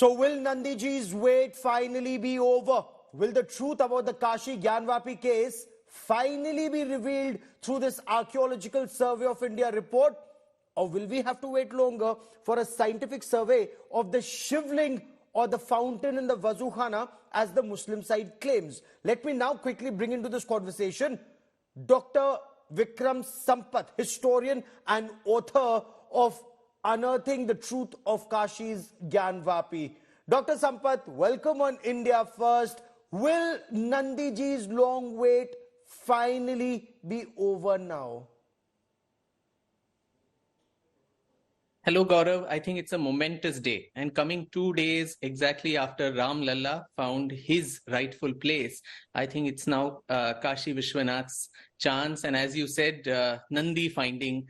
So will Nandiji's wait finally be over? Will the truth about the Kashi Gyanvapi case finally be revealed through this Archaeological Survey of India report? Or will we have to wait longer for a scientific survey of the Shivling or the fountain in the Vazhukhana, as the Muslim side claims? Let me now quickly bring into this conversation Dr. Vikram Sampath, historian and author of Unearthing the Truth of Kashi's Gyanvapi. Dr. Sampath, welcome on India First. Will Nandiji's long wait finally be over now? Hello, Gaurav. I think it's a momentous day, and coming 2 days exactly after Ram Lalla found his rightful place, I think it's now Kashi Vishwanath's chance, and as you said, Nandi finding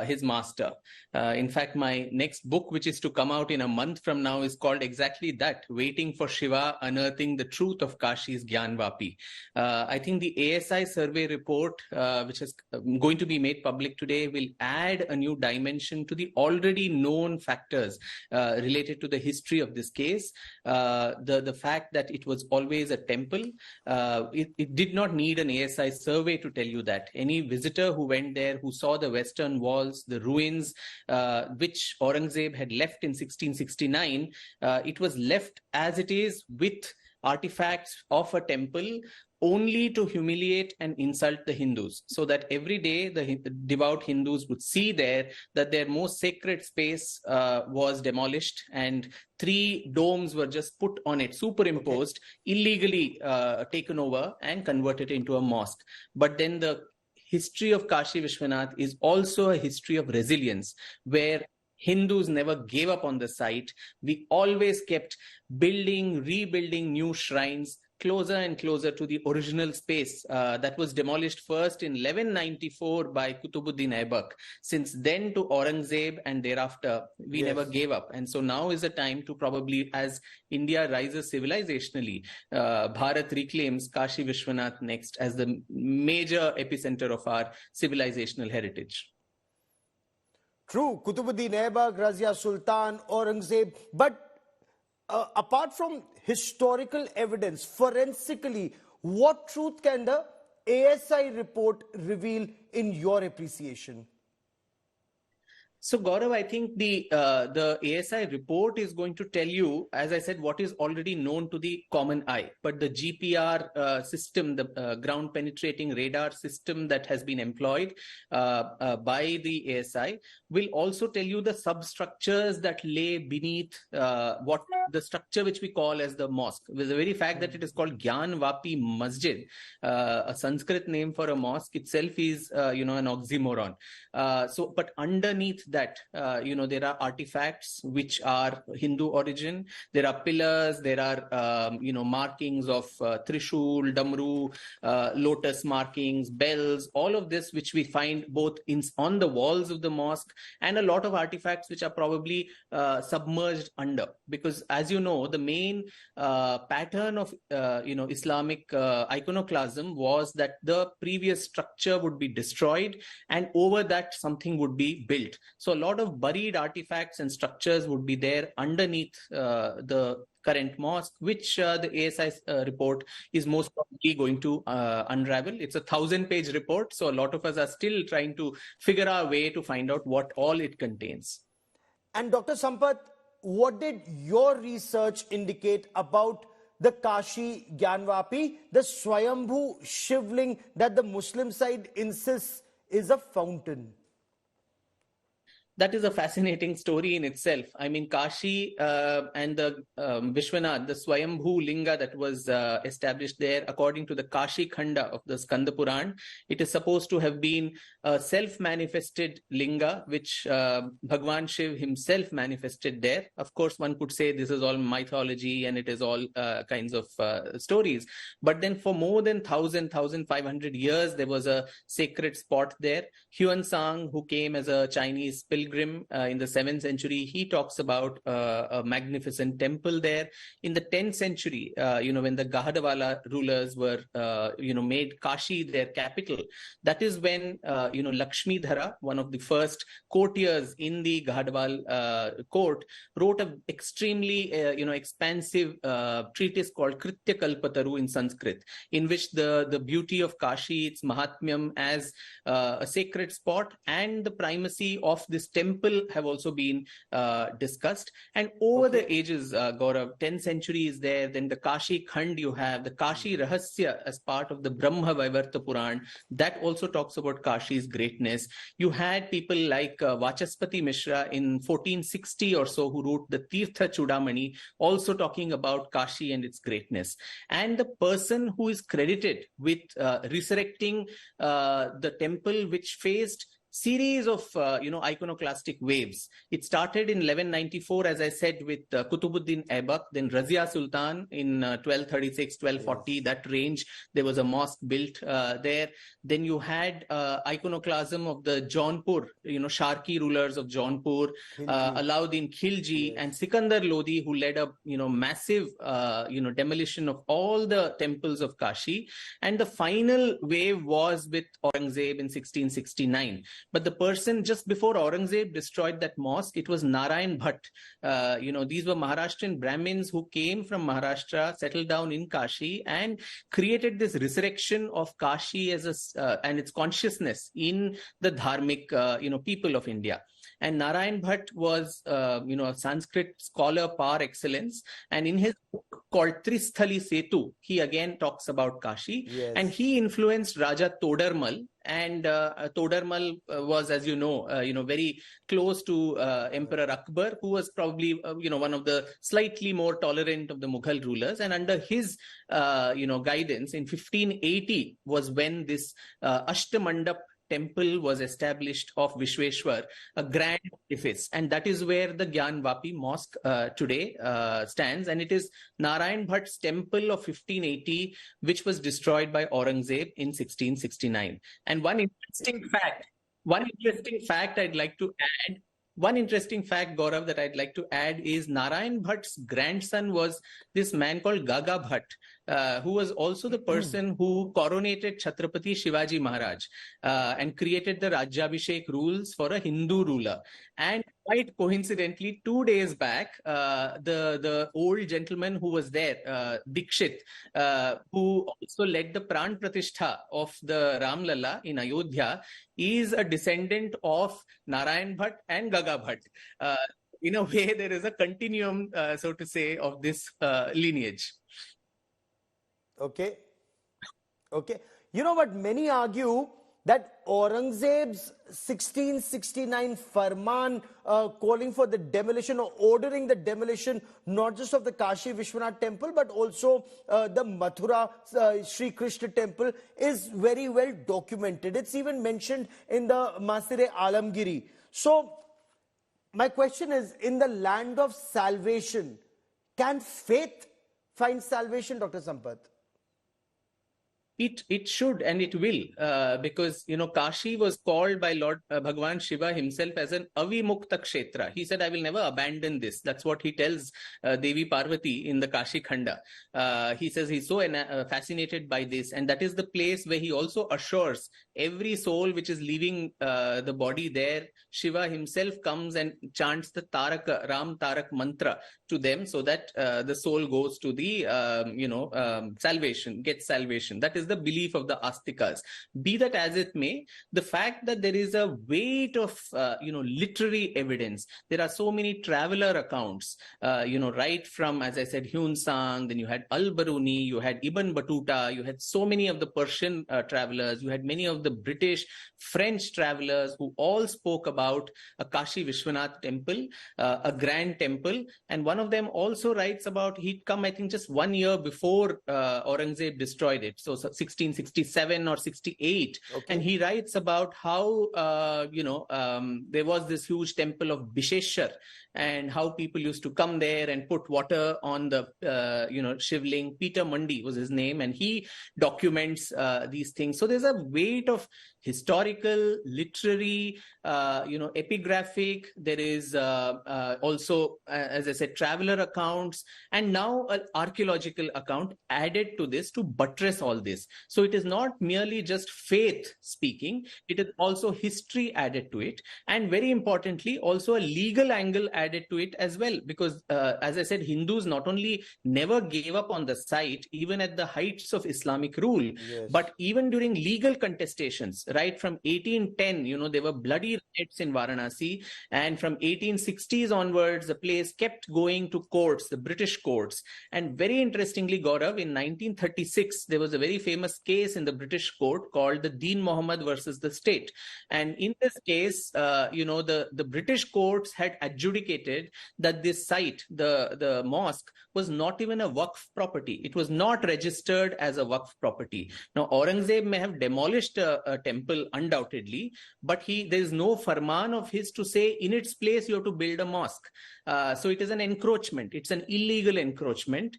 his master. In fact, my next book, which is to come out in a month from now, is called exactly that, Waiting for Shiva, Unearthing the Truth of Kashi's Gyanvapi. I think the ASI survey report, which is going to be made public today, will add a new dimension to the already known factors related to the history of this case. The fact that it was always a temple, it did not need an ASI survey to tell you that. Any visitor who went there, who saw the western walls, the ruins, which Aurangzeb had left in 1669, it was left as it is, with artifacts of a temple, only to humiliate and insult the Hindus, so that every day the devout Hindus would see there that their most sacred space was demolished, and 3 domes were just put on it, superimposed, illegally taken over and converted into a mosque. But then the history of Kashi Vishwanath is also a history of resilience, where Hindus never gave up on the site. We always kept building, rebuilding new shrines closer and closer to the original space that was demolished first in 1194 by Qutbuddin Aibak. Since then to Aurangzeb and thereafter, we never gave up. And so now is the time to probably, as India rises civilizationally, Bharat reclaims Kashi Vishwanath next as the major epicenter of our civilizational heritage. True, Qutbuddin Aibak, Razia Sultan, Aurangzeb, but apart from historical evidence, forensically, what truth can the ASI report reveal in your appreciation? So, Gaurav, I think the ASI report is going to tell you, as I said, what is already known to the common eye. But the GPR system, the ground penetrating radar system that has been employed by the ASI, will also tell you the substructures that lay beneath what the structure which we call as the mosque. With the very fact that it is called Gyanvapi Masjid, a Sanskrit name for a mosque itself is, an oxymoron. But underneath that, there are artifacts which are Hindu origin. There are pillars, there are, markings of Trishul, Damru, lotus markings, bells, all of this which we find both on the walls of the mosque, and a lot of artifacts which are probably submerged under. Because as you know, the main pattern of, Islamic iconoclasm was that the previous structure would be destroyed and over that something would be built. So a lot of buried artifacts and structures would be there underneath the current mosque, which the ASI report is most probably going to unravel. It's a 1,000-page report, so a lot of us are still trying to figure our way to find out what all it contains. And Dr. Sampath, what did your research indicate about the Kashi Gyanvapi, the Swayambhu Shivling that the Muslim side insists is a fountain? That is a fascinating story in itself. I mean, Kashi and the Vishwanath, the Swayambhu Linga that was established there, according to the Kashi Khanda of the Skanda Puran, it is supposed to have been a self-manifested Linga, which Bhagwan Shiv himself manifested there. Of course, one could say this is all mythology and it is all kinds of stories. But then for more than 1,500 years, there was a sacred spot there. Huan Sang, who came as a Chinese pilgrim pilgrim in the 7th century. He talks about a magnificent temple there. In the 10th century, when the Gahadwala rulers were, made Kashi their capital, that is when, Lakshmidhara, one of the first courtiers in the Gahadwal court, wrote an extremely, expansive treatise called Kritya Kalpataru in Sanskrit, in which the beauty of Kashi, its Mahatmyam as a sacred spot, and the primacy of this temple have also been discussed. And over the ages, Gaurav, 10th century is there, then the Kashi Khand you have, the Kashi Rahasya as part of the Brahma Vaivarta Puran, that also talks about Kashi's greatness. You had people like Vachaspati Mishra in 1460 or so, who wrote the Tirtha Chudamani, also talking about Kashi and its greatness. And the person who is credited with resurrecting the temple, which faced series of iconoclastic waves. It started in 1194, as I said, with Kutubuddin Aibak, then Razia Sultan in 1236, 1240, yes. That range, there was a mosque built there. Then you had iconoclasm of the Jaunpur, Sharki rulers of Jaunpur, Alauddin Khilji, yes. And Sikandar Lodi, who led a massive demolition of all the temples of Kashi. And the final wave was with Aurangzeb in 1669. But the person just before Aurangzeb destroyed that mosque, it was Narayan Bhatt. These were Maharashtrian Brahmins who came from Maharashtra, settled down in Kashi, and created this resurrection of Kashi as and its consciousness in the dharmic, people of India. And Narayan Bhatt was, a Sanskrit scholar par excellence. And in his book called Tristhali Setu, he again talks about Kashi. Yes. And he influenced Raja Todarmal. And Todarmal was, as you know, very close to Emperor Akbar, who was probably, one of the slightly more tolerant of the Mughal rulers. And under his, guidance in 1580 was when this Ashtamandap temple was established of Vishweshwar, a grand edifice, and that is where the Gyanvapi mosque today stands, and it is Narayan Bhatt's temple of 1580, which was destroyed by Aurangzeb in 1669. And one interesting fact I'd like to add. One interesting fact, Gaurav, that I'd like to add is Narayan Bhatt's grandson was this man called Gaga Bhatt, who was also the person who coronated Chhatrapati Shivaji Maharaj and created the Rajyabhishek rules for a Hindu ruler. And quite coincidentally, 2 days back, the old gentleman who was there, Dikshit, who also led the Pran Pratishtha of the Ram Lalla in Ayodhya, is a descendant of Narayan Bhatt and Gaga Bhatt. In a way, there is a continuum, so to say, of this lineage. Okay. But many argue that Aurangzeb's 1669 farman calling for the demolition or ordering the demolition not just of the Kashi Vishwanath temple but also the Mathura Sri Krishna temple is very well documented. It's even mentioned in the Masire Alamgiri. So my question is, in the land of salvation, can faith find salvation, Dr. Sampath? It should and it will, because, Kashi was called by Lord Bhagwan Shiva himself as an avimukta kshetra. He said, I will never abandon this. That's what he tells Devi Parvati in the Kashi Khanda. He says he's so fascinated by this. And that is the place where he also assures every soul which is leaving the body there, Shiva himself comes and chants the Ram Tarak mantra to them so that the soul goes to the, salvation, gets salvation. That is the belief of the Astikas. Be that as it may, the fact that there is a weight of, literary evidence. There are so many traveler accounts, right from, as I said, Hyun Sang, then you had Al-Baruni, you had Ibn Battuta, you had so many of the Persian travelers, you had many of the British, French travelers who all spoke about a Kashi Vishwanath temple, a grand temple. And one of them also writes about, he'd come, I think, just 1 year before Aurangzeb destroyed it. So 1667 or 68. Okay. And he writes about how, there was this huge temple of Bisheshwar and how people used to come there and put water on the, Shivling. Peter Mandi was his name, and he documents these things. So there's a weight of historical, literary, epigraphic. There is also, as I said, traveler accounts, and now an archaeological account added to this to buttress all this. So it is not merely just faith speaking, it is also history added to it, and very importantly, also a legal angle added to it as well. Because as I said, Hindus not only never gave up on the site, even at the heights of Islamic rule, Yes. but even during legal contestations, right from 1810, there were bloody riots in Varanasi, and from 1860s onwards, the place kept going to courts, the British courts. And very interestingly, Gaurav, in 1936, there was a very famous case in the British court called the Deen Muhammad versus the state. And in this case, the British courts had adjudicated that this site, the mosque, was not even a Waqf property. It was not registered as a Waqf property. Now, Aurangzeb may have demolished a temple undoubtedly, but there is no farman of his to say in its place you have to build a mosque. So it is an encroachment. It's an illegal encroachment.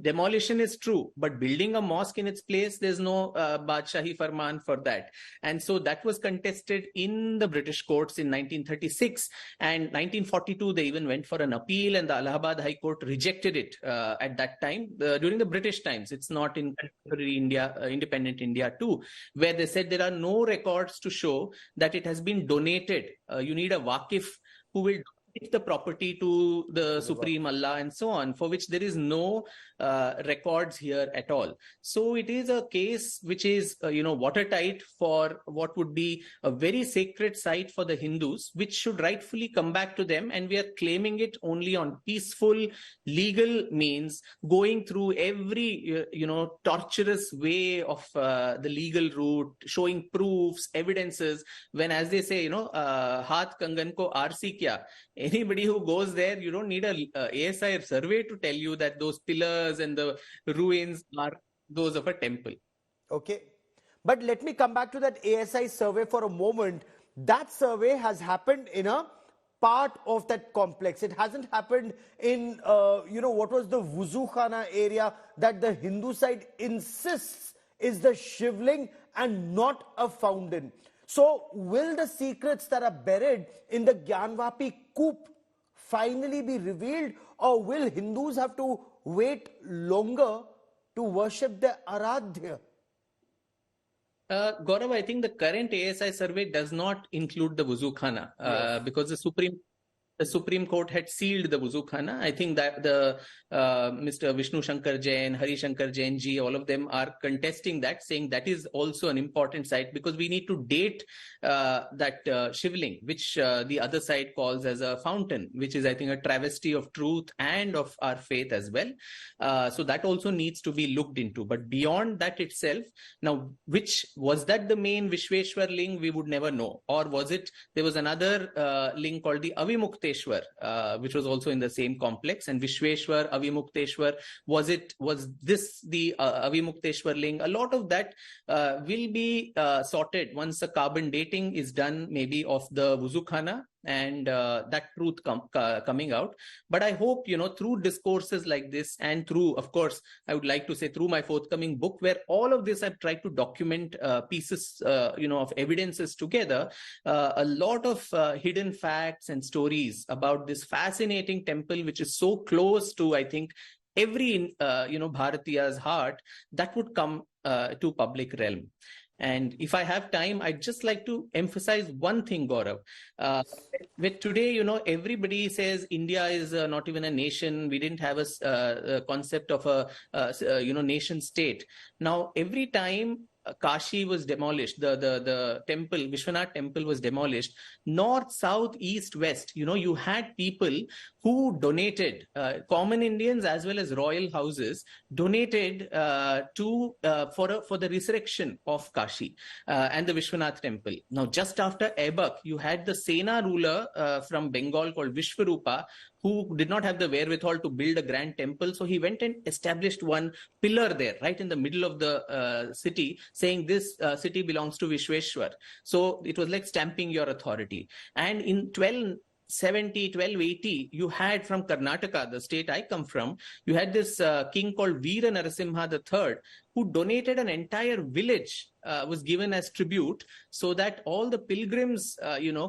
Demolition is true, but building a mosque in its place, there's no Badshahi farman for that. And so that was contested in the British courts in 1936, and 1942 they even went for an appeal, and the Allahabad High Court rejected it at that time during the British times. It's not in contemporary India, independent India too, where they said there are no records to show that it has been donated. You need a Waqif who will donate the property to the Supreme Allah and so on, for which there is no records here at all. So it is a case which is watertight for what would be a very sacred site for the Hindus, which should rightfully come back to them, and we are claiming it only on peaceful legal means, going through every torturous way of the legal route, showing proofs, evidences, when, as they say, haath kangan ko RC kya. Anybody who goes there, you don't need a ASI survey to tell you that those pillars and the ruins are those of a temple. Okay. But let me come back to that ASI survey for a moment. That survey has happened in a part of that complex. It hasn't happened in, what was the Vazhukhana area that the Hindu side insists is the Shivling and not a fountain. So will the secrets that are buried in the Gyanvapi coop finally be revealed, or will Hindus have to wait longer to worship their Aradhya? Gaurav, I think the current ASI survey does not include the Vazhukhana because the Supreme Court had sealed the Vazhukhana. I think that the Mr. Vishnu Shankar Jain, Hari Shankar Jain ji, all of them are contesting that, saying that is also an important site, because we need to date that Shivling, which the other side calls as a fountain, which is, I think, a travesty of truth and of our faith as well. So that also needs to be looked into. But beyond that itself, now, which was that the main Vishweshwar ling, we would never know. Or was it, there was another ling called the Avimukteshwar, which was also in the same complex, and Vishweshwar, Avimukteshwar, was this the Avimukteshwar ling? A lot of that will be sorted once a carbon dating is done, maybe of the Vazhukhana, and that truth coming out. But I hope, through discourses like this, and through, of course, I would like to say through my forthcoming book, where all of this I've tried to document pieces, of evidences together, a lot of hidden facts and stories about this fascinating temple, which is so close to, I think, every, Bharatiya's heart, that would come to public realm. And if I have time, I'd just like to emphasize one thing, Gaurav. With today, everybody says India is not even a nation. We didn't have a concept of a nation state. Now, every time Kashi was demolished, the temple, Vishwanath temple was demolished, north, south, east, west, you had people who donated, common Indians as well as royal houses, donated for the resurrection of Kashi and the Vishwanath temple. Now, just after Aibak, you had the Sena ruler from Bengal called Vishwarupa, who did not have the wherewithal to build a grand temple. So he went and established one pillar there, right in the middle of the city, saying this city belongs to Vishweshwar. So it was like stamping your authority. And in 1280, you had from Karnataka, the state I come from, you had this king called Veera Narasimha III, who donated an entire village, was given as tribute, so that all the pilgrims,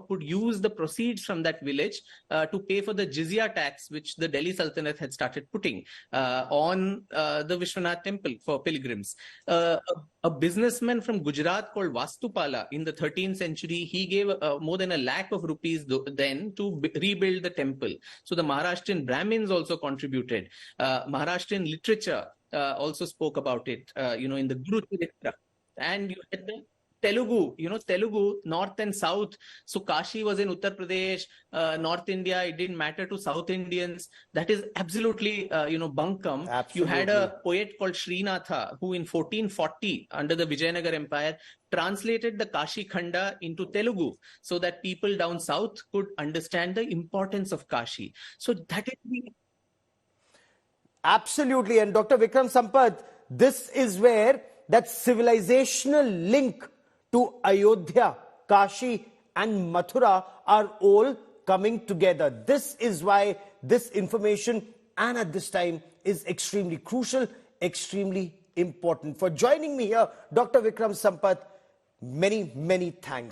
could use the proceeds from that village to pay for the jizya tax, which the Delhi Sultanate had started putting on the Vishwanath temple for pilgrims. A businessman from Gujarat called Vastupala in the 13th century, he gave more than a lakh of rupees then to rebuild the temple. So the Maharashtrian Brahmins also contributed. Maharashtrian literature also spoke about it, in the Guru Charitra. And you had the Telugu, north and south. So Kashi was in Uttar Pradesh, North India. It didn't matter to South Indians. That is absolutely, bunkum. Absolutely. You had a poet called Srinatha, who in 1440, under the Vijayanagar Empire, translated the Kashi Khanda into Telugu so that people down south could understand the importance of Kashi. So that is the... Absolutely. And Dr. Vikram Sampath, this is where that civilizational link to Ayodhya, Kashi and Mathura are all coming together. This is why this information, and at this time, is extremely crucial, extremely important. For joining me here, Dr. Vikram Sampath, many, many thanks.